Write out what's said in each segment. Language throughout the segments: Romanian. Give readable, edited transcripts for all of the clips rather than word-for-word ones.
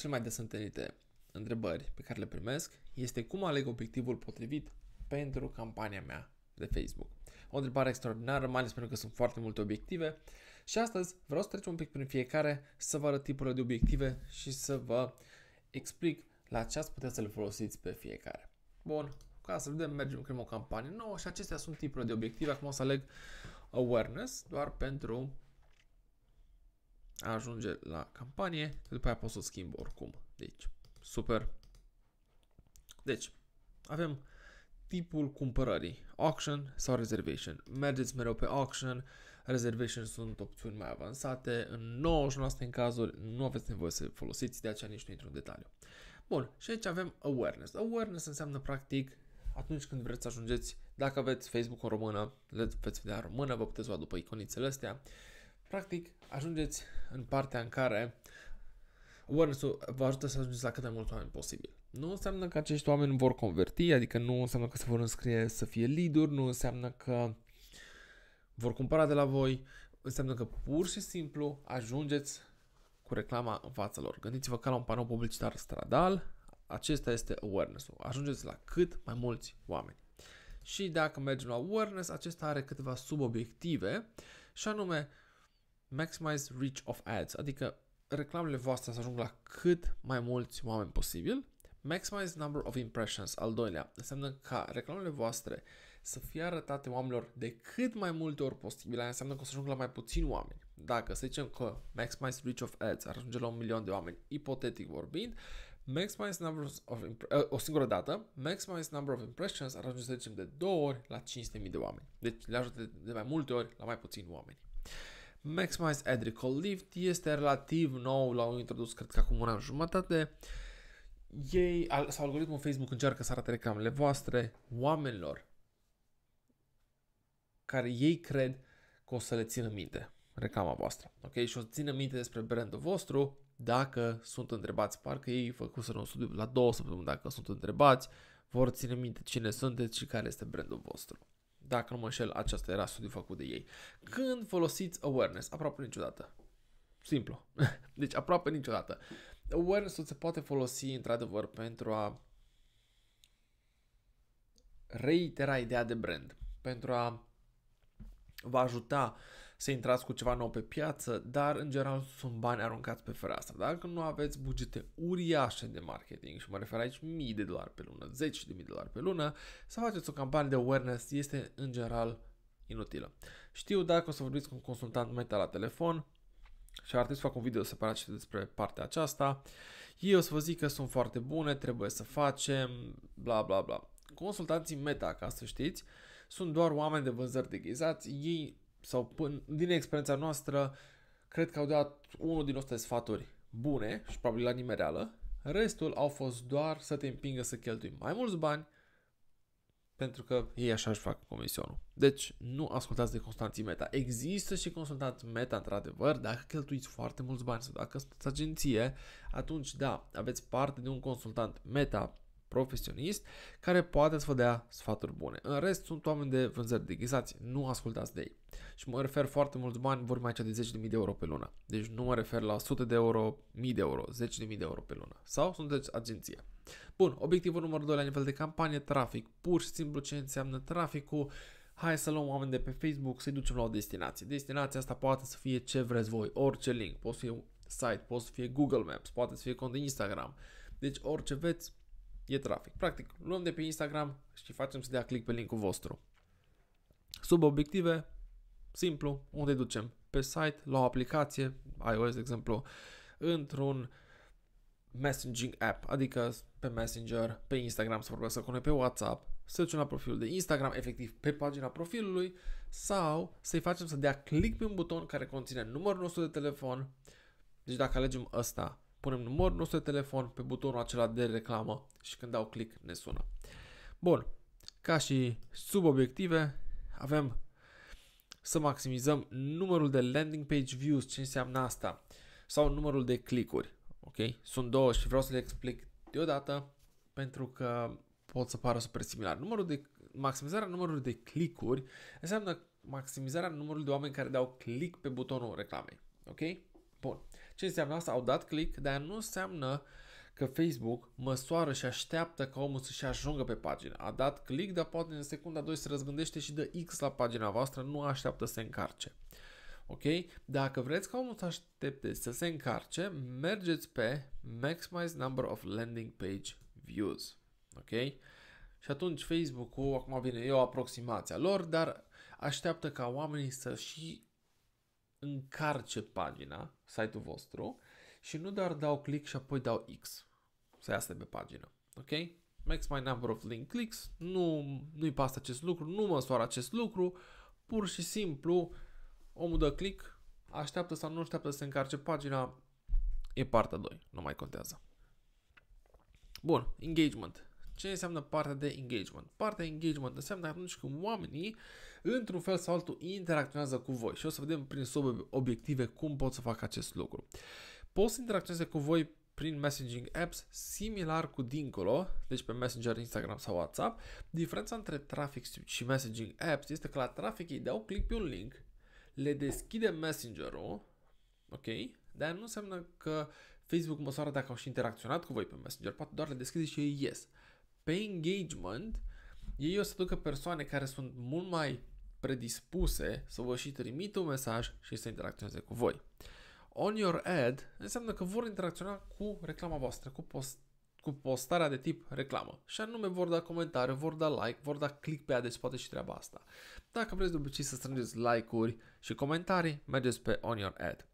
cele mai des întâlnite întrebări pe care le primesc este cum aleg obiectivul potrivit pentru campania mea de Facebook. O întrebare extraordinară, mai ales pentru că sunt foarte multe obiective și astăzi vreau să trecem un pic prin fiecare, să vă arăt tipurile de obiective și să vă explic la ce ați putea să le folosiți pe fiecare. Bun, ca să vedem, mergem, creăm o campanie nouă și acestea sunt tipurile de obiective. Acum o să aleg awareness doar pentru a ajunge la campanie, după aia pot să o schimb oricum. Deci, super. Deci, avem tipul cumpărării, auction sau reservation. Mergeți mereu pe auction, reservation sunt opțiuni mai avansate, în 99% în cazuri nu aveți nevoie să folosiți, de aceea nici nu intru în detaliu. Bun, și aici avem awareness. Awareness înseamnă practic atunci când vreți să ajungeți, dacă aveți Facebook în română, le veți vedea în română, vă puteți lua după iconițele astea. Practic, ajungeți în partea în care awareness-ul vă ajută să ajungeți la cât mai mulți oameni posibil. Nu înseamnă că acești oameni vor converti, adică nu înseamnă că se vor înscrie să fie lead-uri, nu înseamnă că vor cumpăra de la voi, înseamnă că pur și simplu ajungeți cu reclama în fața lor. Gândiți-vă ca la un panou publicitar stradal, acesta este awareness-ul. Ajungeți la cât mai mulți oameni. Și dacă mergem la awareness, acesta are câteva subobiective și anume maximize reach of ads, adică reclamele voastre să ajungă la cât mai mulți oameni posibil. Maximize number of impressions, al doilea, înseamnă ca reclamele voastre să fie arătate oamenilor de cât mai multe ori posibil, aia înseamnă că o să ajungă la mai puțini oameni. Dacă să zicem că maximize reach of ads ar ajunge la 1 milion de oameni, ipotetic vorbind, maximize number of o singură dată, maximize number of impressions ar ajunge, să zicem, de 2 ori la 500.000 de oameni. Deci le ajută de mai multe ori la mai puțini oameni. Maximize ad recall lift este relativ nou, l-au introdus cred că acum un an și jumătate. Ei, sau algoritmul Facebook încearcă să arate reclamele voastre oamenilor care ei cred că o să le țină minte reclama voastră. Ok? Și o să țină minte despre brandul vostru dacă sunt întrebați. Parcă ei făcuseră un studiu la 2 săptămâni, dacă sunt întrebați, vor ține minte cine sunteți și care este brandul vostru. Dacă nu mă înșel, acesta era studiul făcut de ei. Când folosiți awareness? Aproape niciodată. Simplu. Deci aproape niciodată. Awareness-ul se poate folosi într-adevăr pentru a reitera ideea de brand, pentru a vă ajuta să intrați cu ceva nou pe piață, dar în general sunt bani aruncați pe fereastră. Dacă nu aveți bugete uriașe de marketing, și mă refer aici mii de dolari pe lună, zeci de mii de dolari pe lună, să faceți o campanie de awareness este în general inutilă. Știu, dacă o să vorbiți cu un consultant Meta la telefon, și ar trebui să fac un video separat și despre partea aceasta, eu o să vă zic că sunt foarte bune, trebuie să facem, bla bla bla. Consultanții Meta, ca să știți, sunt doar oameni de vânzări deghizați, ei, sau până, din experiența noastră, cred că au dat unul din 100 de sfaturi bune și probabil la nimereală, restul au fost doar să te împingă să cheltui mai mulți bani pentru că ei așa își fac comisionul. Deci nu ascultați de consultanții Meta. Există și consultanți Meta într-adevăr, dacă cheltuiți foarte mulți bani sau dacă sunteți agenție, atunci da, aveți parte de un consultant Meta profesionist care poate să vă dea sfaturi bune. În rest sunt oameni de vânzări deghizați, nu ascultați de ei. Și mă refer foarte mulți bani, vorbim aici de 10.000 de euro pe lună. Deci nu mă refer la 100 de euro, 1000 de euro, 10.000 de euro pe lună. Sau sunteți agenție. Bun, obiectivul numărul 2 la nivel de campanie, trafic. Pur și simplu ce înseamnă traficul? Hai să luăm oameni de pe Facebook, să-i ducem la o destinație. Destinația asta poate să fie ce vreți voi, orice link, poate să fie un site, poate să fie Google Maps, poate să fie cont de Instagram. Deci orice veți, e trafic. Practic, luăm de pe Instagram și facem să dea click pe linkul vostru. Sub obiective, simplu, unde ducem? Pe site, la o aplicație, iOS de exemplu, într-un messaging app, adică pe Messenger, pe Instagram să vorbească cu noi, pe WhatsApp, să ducem la profilul de Instagram, efectiv pe pagina profilului, sau să-i facem să dea click pe un buton care conține numărul nostru de telefon. Deci dacă alegem ăsta, punem numărul nostru de telefon pe butonul acela de reclamă și când dau click ne sună. Bun, ca și subobiective avem să maximizăm numărul de landing page views, ce înseamnă asta, sau numărul de click-uri. Ok? Sunt două și vreau să le explic deodată pentru că pot să pară super similar. Maximizarea numărului de click-uri înseamnă maximizarea numărului de oameni care dau click pe butonul reclamei. Ok? Bun. Ce înseamnă asta? Au dat click, dar nu înseamnă că Facebook măsoară și așteaptă ca omul să-și ajungă pe pagină. A dat click, dar poate în secunda 2 se răzgândește și dă X la pagina voastră, nu așteaptă să se încarce. Ok? Dacă vreți ca omul să aștepte să se încarce, mergeți pe Maximize Number of Landing Page Views. Ok? Și atunci Facebook-ul, acum vine, e o aproximație a lor, dar așteaptă ca oamenii să și încarce pagina, site-ul vostru, și nu doar dau click și apoi dau X să iasă pe pagină. Ok? Maximize Number of Link Clicks, nu-i pasă acest lucru, nu măsoară acest lucru, pur și simplu omul dă click, așteaptă sau nu așteaptă să se încarce pagina, e partea 2, nu mai contează. Bun, engagement. Ce înseamnă partea de engagement? Partea de engagement înseamnă atunci când oamenii, într-un fel sau altul, interacționează cu voi. Și o să vedem prin subobiective cum pot să facă acest lucru. Pot să interacționeze cu voi prin messaging apps similar cu dincolo, deci pe Messenger, Instagram sau WhatsApp. Diferența între Traffic și messaging apps este că la Traffic ei dau click pe un link, le deschide Messenger-ul, ok? Dar nu înseamnă că Facebook măsoară dacă au și interacționat cu voi pe Messenger, poate doar le deschide și ei yes. Pe engagement, ei o să ducă persoane care sunt mult mai predispuse să vă și trimită un mesaj și să interacționeze cu voi. On your ad înseamnă că vor interacționa cu reclama voastră, cu postarea de tip reclamă. Și anume vor da comentarii, vor da like, vor da click pe ad, deci poate și treaba asta. Dacă vreți de obicei să strângeți like-uri și comentarii, mergeți pe On your ad.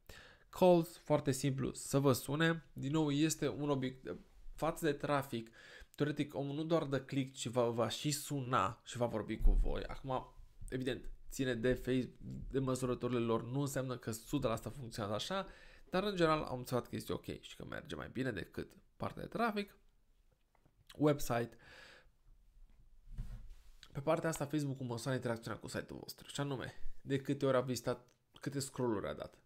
Calls, foarte simplu, să vă sune. Din nou, este un obiect față de trafic. Teoretic, omul nu doar dă click, ci va și suna și va vorbi cu voi. Acum, evident, ține de măsurătorile lor, nu înseamnă că 100% funcționează așa, dar în general am înțeles că este ok și că merge mai bine decât partea de trafic. Website. Pe partea asta, Facebook-ul măsoară interacțiunea cu site-ul vostru. Și anume, de câte ori a vizitat, câte scroll-uri a dat,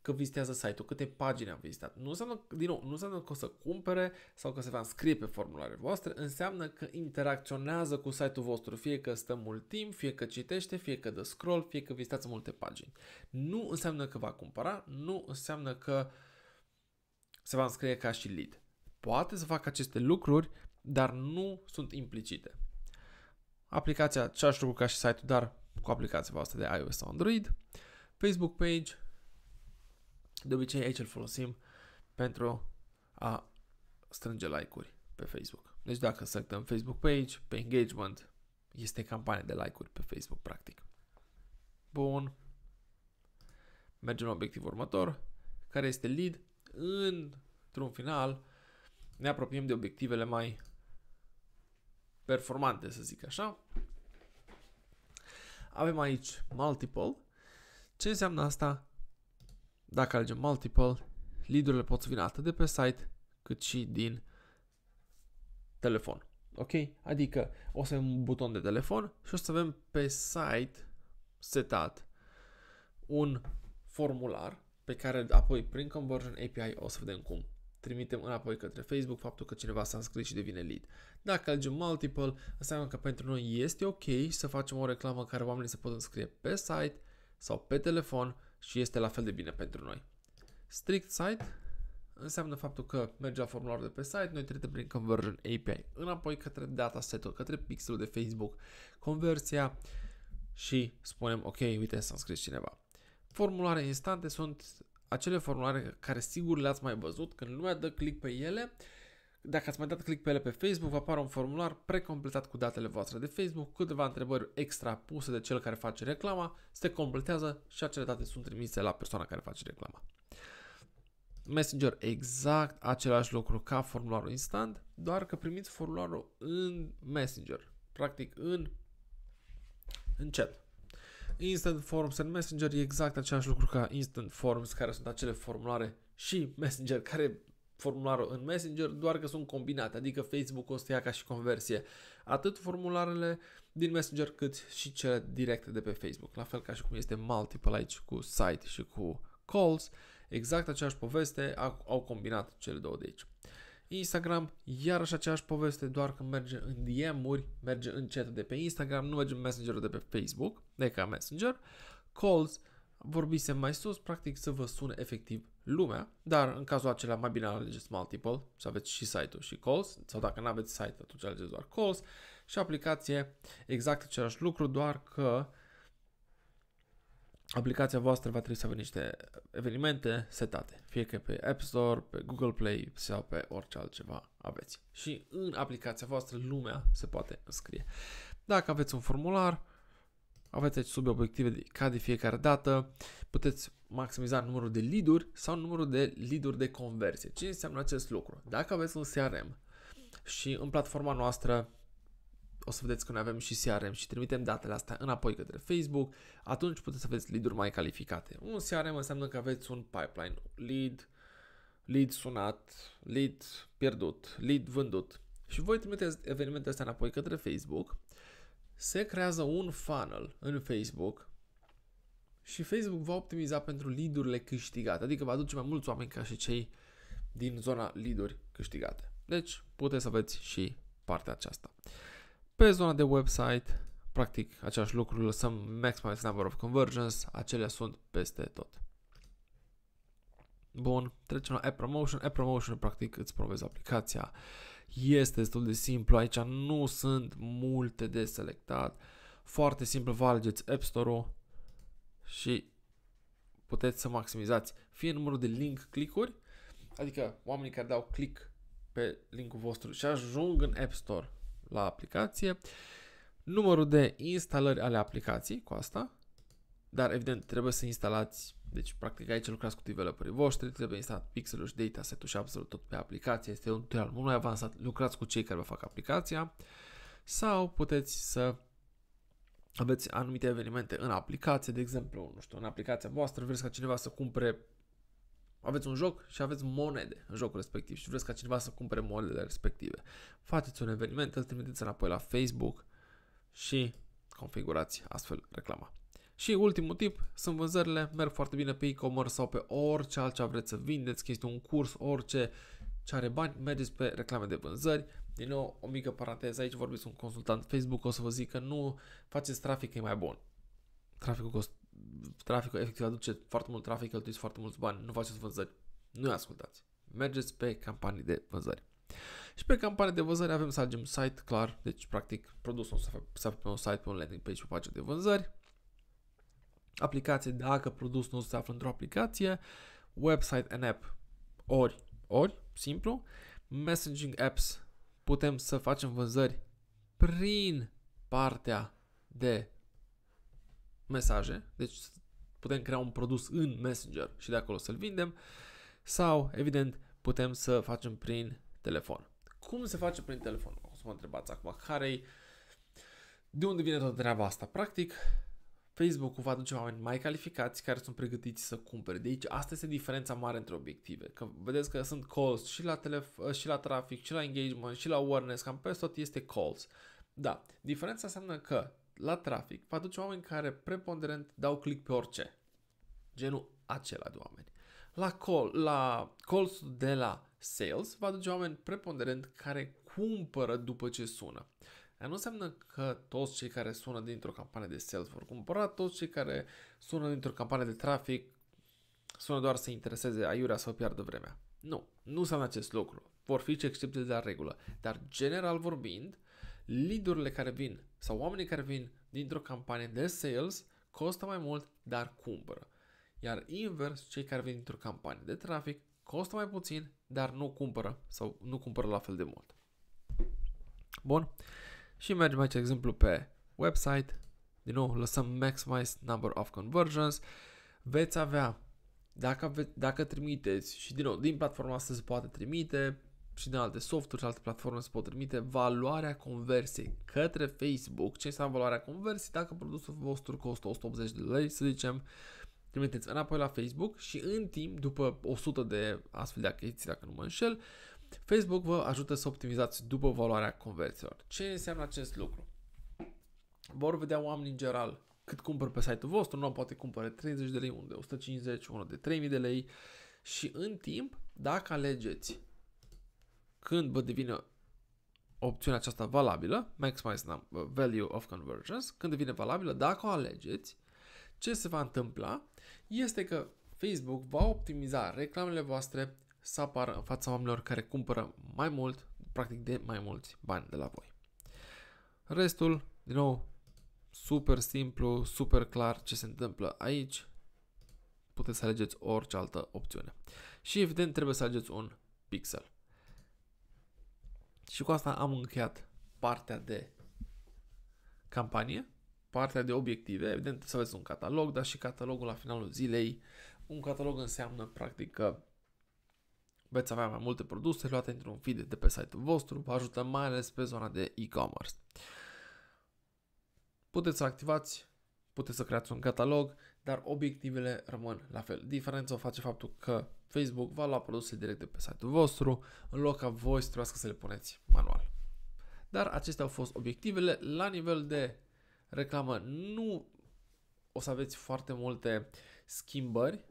că vizitează site-ul, câte pagini a vizitat. Nu înseamnă, din nou, nu înseamnă că o să cumpere sau că se va înscrie pe formularele voastre, înseamnă că interacționează cu site-ul vostru, fie că stă mult timp, fie că citește, fie că dă scroll, fie că vizitează multe pagini. Nu înseamnă că va cumpăra, nu înseamnă că se va înscrie ca și lead. Poate să facă aceste lucruri, dar nu sunt implicite. Aplicația, același lucru ca și site-ul, dar cu aplicația voastră de iOS sau Android. Facebook page. De obicei aici îl folosim pentru a strânge like-uri pe Facebook. Deci dacă selectăm Facebook page, pe engagement, este campania de like-uri pe Facebook, practic. Bun. Mergem la obiectivul următor, care este lead. Într-un final, ne apropiem de obiectivele mai performante, să zic așa. Avem aici multiple. Ce înseamnă asta? Dacă alegem multiple, lead-urile pot să vină atât de pe site, cât și din telefon. Ok? Adică o să avem un buton de telefon și o să avem pe site setat un formular pe care apoi prin Conversion API o să vedem cum trimitem înapoi către Facebook faptul că cineva s-a înscris și devine lead. Dacă alegem multiple, înseamnă că pentru noi este ok să facem o reclamă care oamenii se pot înscrie pe site sau pe telefon și este la fel de bine pentru noi. Strict site înseamnă faptul că merge la formularul de pe site, noi trimitem prin Conversion API înapoi către dataset-ul, către pixelul de Facebook, conversia și spunem ok, uite s-a înscris cineva. Formulare instante sunt acele formulare care sigur le-ați mai văzut, când lumea dă click pe ele. Dacă ați mai dat click pe ele pe Facebook, va apare un formular precompletat cu datele voastre de Facebook, câteva întrebări extra puse de cel care face reclama, se completează și acele date sunt trimise la persoana care face reclama. Messenger, exact același lucru ca formularul instant, doar că primiți formularul în Messenger, practic în chat. Instant Forms în Messenger e exact același lucru ca Instant Forms, care sunt acele formulare și Messenger, care formularul în Messenger, doar că sunt combinate, adică Facebook o să ia ca și conversie atât formularele din Messenger cât și cele directe de pe Facebook, la fel ca și cum este multiple aici cu site și cu calls, exact aceeași poveste, au combinat cele două de aici. Instagram, iarăși aceeași poveste, doar că merge în DM-uri, merge în chat de pe Instagram, nu merge în Messenger de pe Facebook, de ca Messenger. Calls, vorbisem mai sus, practic să vă sune efectiv lumea, dar în cazul acela mai bine alegeți multiple, să aveți și site-ul și calls, sau dacă nu aveți site, atunci alegeți doar calls și aplicație, exact același lucru, doar că aplicația voastră va trebui să aibă niște evenimente setate, fie că pe App Store, pe Google Play sau pe orice altceva aveți. Și în aplicația voastră lumea se poate înscrie. Dacă aveți un formular, aveți aici subobiective ca de fiecare dată, puteți maximiza numărul de lead-uri sau numărul de lead-uri de conversie. Ce înseamnă acest lucru? Dacă aveți un CRM și în platforma noastră o să vedeți că noi avem și CRM și trimitem datele astea înapoi către Facebook, atunci puteți să aveți lead-uri mai calificate. Un CRM înseamnă că aveți un pipeline, lead sunat, lead pierdut, lead vândut și voi trimiteți evenimentele astea înapoi către Facebook, se creează un funnel în Facebook și Facebook va optimiza pentru lead-urile câștigate, adică va aduce mai mulți oameni ca și cei din zona lead-uri câștigate. Deci puteți să aveți și partea aceasta. Pe zona de website, practic același lucru, lăsăm maximize number of conversions, acelea sunt peste tot. Bun, trecem la App Promotion. App Promotion practic îți promovezi aplicația. Este destul de simplu, aici nu sunt multe de selectat. Foarte simplu, vă alegeți App Store-ul și puteți să maximizați fie numărul de link click-uri, adică oamenii care dau click pe linkul vostru și ajung în App Store la aplicație, numărul de instalări ale aplicației cu asta, dar evident trebuie să instalați, deci practic aici lucrați cu developerii voștri, trebuie instalat pixelul și dataset-ul și absolut tot pe aplicație, este un tutorial mult mai avansat, lucrați cu cei care vă fac aplicația sau puteți să aveți anumite evenimente în aplicație, de exemplu, nu știu, în aplicația voastră vreți ca cineva să cumpere, aveți un joc și aveți monede în jocul respectiv și vreți ca cineva să cumpere monedele respective. Faceți un eveniment, îl trimiteți înapoi la Facebook și configurați astfel reclama. Și ultimul tip, sunt vânzările, merg foarte bine pe e-commerce sau pe orice altceva vreți să vindeți, că este un curs, orice ce are bani, mergeți pe reclame de vânzări. Din nou, o mică paranteză, aici vorbiți un consultant Facebook, o să vă zic că nu faceți trafic, e mai bun. Traficul efectiv aduce foarte mult trafic, cheltuiți foarte mulți bani, nu faceți vânzări, nu ascultați. Mergeți pe campanii de vânzări. Și pe campanii de vânzări avem să alegem site, clar, deci practic produsul să pe un site, pe un landing page, pe o pagină de vânzări. Aplicație, dacă produsul nu se află într-o aplicație, website and app, ori, simplu. Messaging apps, putem să facem vânzări prin partea de mesaje, deci putem crea un produs în Messenger și de acolo să-l vindem sau, evident, putem să facem prin telefon. Cum se face prin telefon? O să mă întrebați acum, de unde vine toată treaba asta? Practic, Facebook-ul va aduce oameni mai calificați care sunt pregătiți să cumpere. De aici, asta este diferența mare între obiective. Că vedeți că sunt calls și la și la trafic, și la engagement, și la awareness, cam peste tot este calls. Da, diferența înseamnă că la trafic va aduce oameni care preponderent dau click pe orice. Genul acela de oameni. La calls de la sales va aduce oameni preponderent care cumpără după ce sună. Dar nu înseamnă că toți cei care sună dintr-o campanie de sales vor cumpăra, toți cei care sună dintr-o campanie de trafic sună doar să intereseze aiurea sau piardă vremea. Nu înseamnă acest lucru. Vor fi excepții de la regulă. Dar general vorbind, lead-urile care vin sau oamenii care vin dintr-o campanie de sales costă mai mult, dar cumpără. Iar invers, cei care vin dintr-o campanie de trafic costă mai puțin, dar nu cumpără sau nu cumpără la fel de mult. Bun. Și mergem aici, de exemplu, pe website. Din nou, lăsăm maximize number of conversions. Veți avea, dacă trimiteți, și din nou, din platforma asta se poate trimite, și din alte softuri și alte platforme se pot trimite, valoarea conversiei către Facebook. Ce înseamnă valoarea conversiei? Dacă produsul vostru costă 180 de lei, să zicem, trimiteți înapoi la Facebook și în timp, după 100 de astfel de achiziții, dacă nu mă înșel, Facebook vă ajută să optimizați după valoarea conversiilor. Ce înseamnă acest lucru? Vor vedea oamenii în general cât cumpăr pe site-ul vostru, nu poate cumpăre 30 de lei, unul de 150, unul de 3000 de lei și în timp, dacă alegeți când vă devine opțiunea aceasta valabilă, maximize value of conversions, când devine valabilă, dacă o alegeți, ce se va întâmpla este că Facebook va optimiza reclamele voastre să apară în fața oamenilor care cumpără mai mult, practic de mai mulți bani de la voi. Restul, din nou, super simplu, super clar ce se întâmplă aici. Puteți să alegeți orice altă opțiune. Și evident trebuie să alegeți un pixel. Și cu asta am încheiat partea de campanie, partea de obiective. Evident să aveți un catalog, dar și catalogul la finalul zilei. Un catalog înseamnă practic că veți avea mai multe produse luate într-un feed de pe site-ul vostru, vă ajută mai ales pe zona de e-commerce. Puteți să activați, puteți să creați un catalog, dar obiectivele rămân la fel. Diferența o face faptul că Facebook va lua produse direct de pe site-ul vostru, în loc ca voi să trebuiască să le puneți manual. Dar acestea au fost obiectivele. La nivel de reclamă nu o să aveți foarte multe schimbări,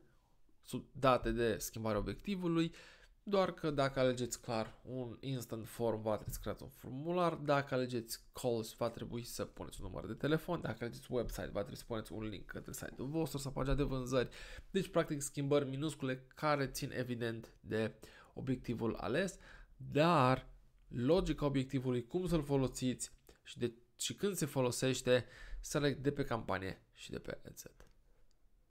date de schimbarea obiectivului, doar că dacă alegeți clar un instant form, va trebui să creați un formular, dacă alegeți calls, va trebui să puneți un număr de telefon, dacă alegeți website, va trebui să puneți un link către site-ul vostru sau pagina de vânzări. Deci, practic, schimbări minuscule care țin evident de obiectivul ales, dar logica obiectivului, cum să-l folosiți și când se folosește, se leg de pe campanie și de pe adset.